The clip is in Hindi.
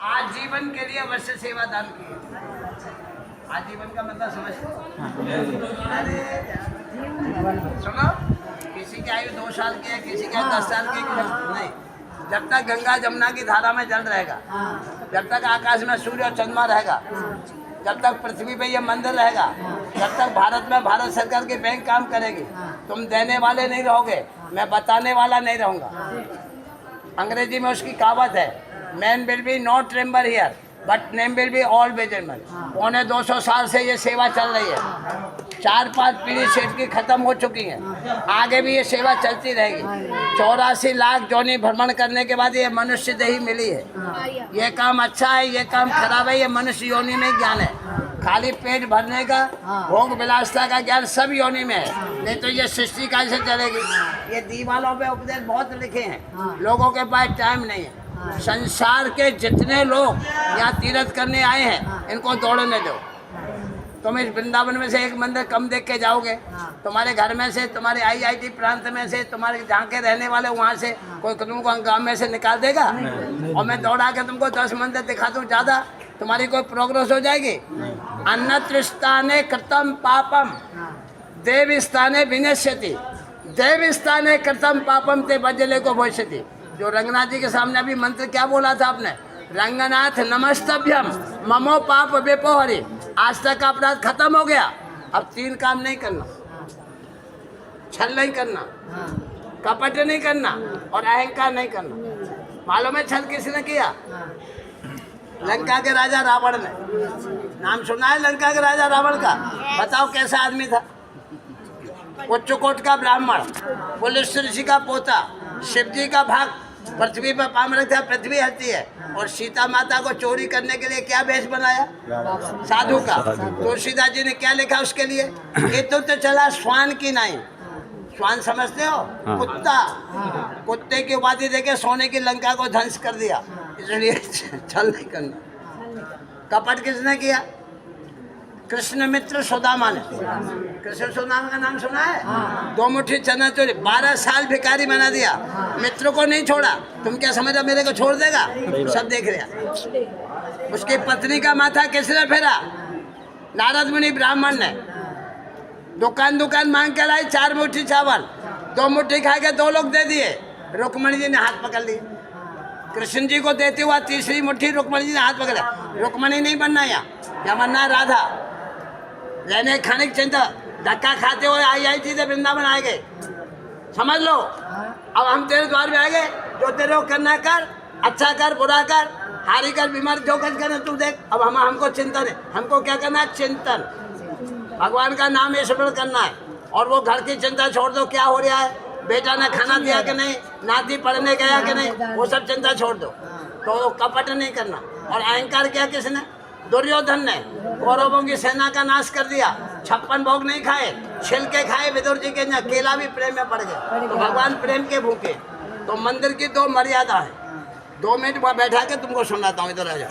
आजीवन के लिए अवश्य सेवा दान की। आजीवन का मतलब समझते हो? अरे सुनो, किसी की आयु 2 साल की है, किसी की आयु 10 साल की नहीं। जब तक गंगा जमुना की धारा में जल रहेगा, जब तक आकाश में सूर्य और चंद्रमा रहेगा, जब तक पृथ्वी पे ये मंदिर रहेगा, जब तक भारत में भारत सरकार की बैंक काम करेगी, तुम देने वाले नहीं रहोगे, मैं बताने वाला नहीं रहूँगा। अंग्रेजी में उसकी कहावत है, man will be not remember here but name will be always remember. 250 साल से ये सेवा चल रही है, 4-5 पीढ़ी सेठ की खत्म हो चुकी है, आगे भी ये सेवा चलती रहेगी। 84 लाख जोनी भ्रमण करने के बाद ये मनुष्य देही मिली है। ये काम अच्छा है, ये काम खराब है, ये मनुष्य योनि में ज्ञान है। खाली पेट भरने का, भोग विलासता का ज्ञान सब योनि में है, नहीं तो ये सृष्टि कैसे चलेगी। ये दीवालों पे उपदेश बहुत लिखे हैं, लोगों के पास टाइम नहीं है। संसार के जितने लोग यहाँ तीर्थ करने आए हैं, इनको दौड़ने दो। तुम इस वृंदावन में से एक मंदिर कम देख के जाओगे, तुम्हारे घर में से, तुम्हारे IIT प्रांत में से, तुम्हारे जहाँ के रहने वाले वहाँ से कोई तुमको गाँव में से निकाल देगा? और मैं दौड़ा के तुमको 10 मंदिर दिखा दूँ ज़्यादा, तुम्हारी कोई प्रोग्रेस हो जाएगी? अन्यत्र स्थाने कृतम पापम देव स्थाने विनश्यति, देव स्थाने कृतम पापम ते बजले को भविष्यति। जो रंगनाथ जी के सामने अभी मंत्र क्या बोला था आपने? रंगनाथ नमस्तभ्यम ममो पाप विपोहरि। आज तक का अपराध खत्म हो गया, अब 3 काम नहीं करना, छल नहीं करना, कपट नहीं करना और अहंकार नहीं करना। मालूम है छल किसने किया? लंका के राजा रावण ने। नाम सुना है लंका के राजा रावण का? बताओ कैसा आदमी था? उच्चकोट का ब्राह्मण, पुलिस ऋषि का पोता, शिव जी का भक्त, पृथ्वी पर पाम रखता है, पृथ्वी हलती है। और सीता माता को चोरी करने के लिए क्या वेश बनाया? साधु का। तुलसीदास जी ने क्या लिखा उसके लिए? ये तो चला श्वान की नहीं। श्वान समझते हो? कुत्ता। कुत्ते की उपाधि देके सोने की लंका को ध्वंस कर दिया। इसलिए छल नहीं करना। कपट किसने किया? कृष्ण मित्र सुदामा ने। कृष्ण सुदामा का नाम सुना है? 2 मुट्ठी चना चोरी, 12 साल भिखारी बना दिया, मित्र को नहीं छोड़ा। तुम क्या समझा मेरे को छोड़ देगा? सब देख रहा। उसकी पत्नी का माथा किसने फेरा? नारद मुनि ब्राह्मण ने। दुकान मांग के लाई 4 मुट्ठी चावल, 2 मुट्ठी खा के 2 लोग दे दिए। रुक्मणी जी ने हाथ पकड़ लिए। कृष्ण जी को देते हुआ 3री मुट्ठी रुक्मणी जी ने हाथ पकड़ा। रुक्मणी नहीं बनना यहाँ बनना राधा। रहने खाने की चिंता, धक्का खाते हुए IIT से वृंदावन आए गए। समझ लो, अब हम तेरे द्वार में आ गए। जो तेरे को करना कर, अच्छा कर, बुरा कर, हारी कर, बीमार, जो कुछ करना तू देख। अब हमको चिंतन है। हमको क्या करना है? चिंतन। भगवान का नाम स्मरण करना है। और वो घर की चिंता छोड़ दो, क्या हो रहा है, बेटा ने खाना दिया कि नहीं, नाती पढ़ने गया कि नहीं, वो सब चिंता छोड़ दो। तो कपट नहीं करना। और अहंकार किया किसने? दुर्योधन ने। कौरवों की सेना का नाश कर दिया, 56 भोग नहीं खाए, छिलके खाए विदुर जी के, केला भी प्रेम में पड़ गए। तो भगवान प्रेम के भूखे। तो मंदिर की 2 मर्यादा है। 2 मिनट वहाँ बैठा के तुमको सुनाता हूँ, इधर आ जाओ।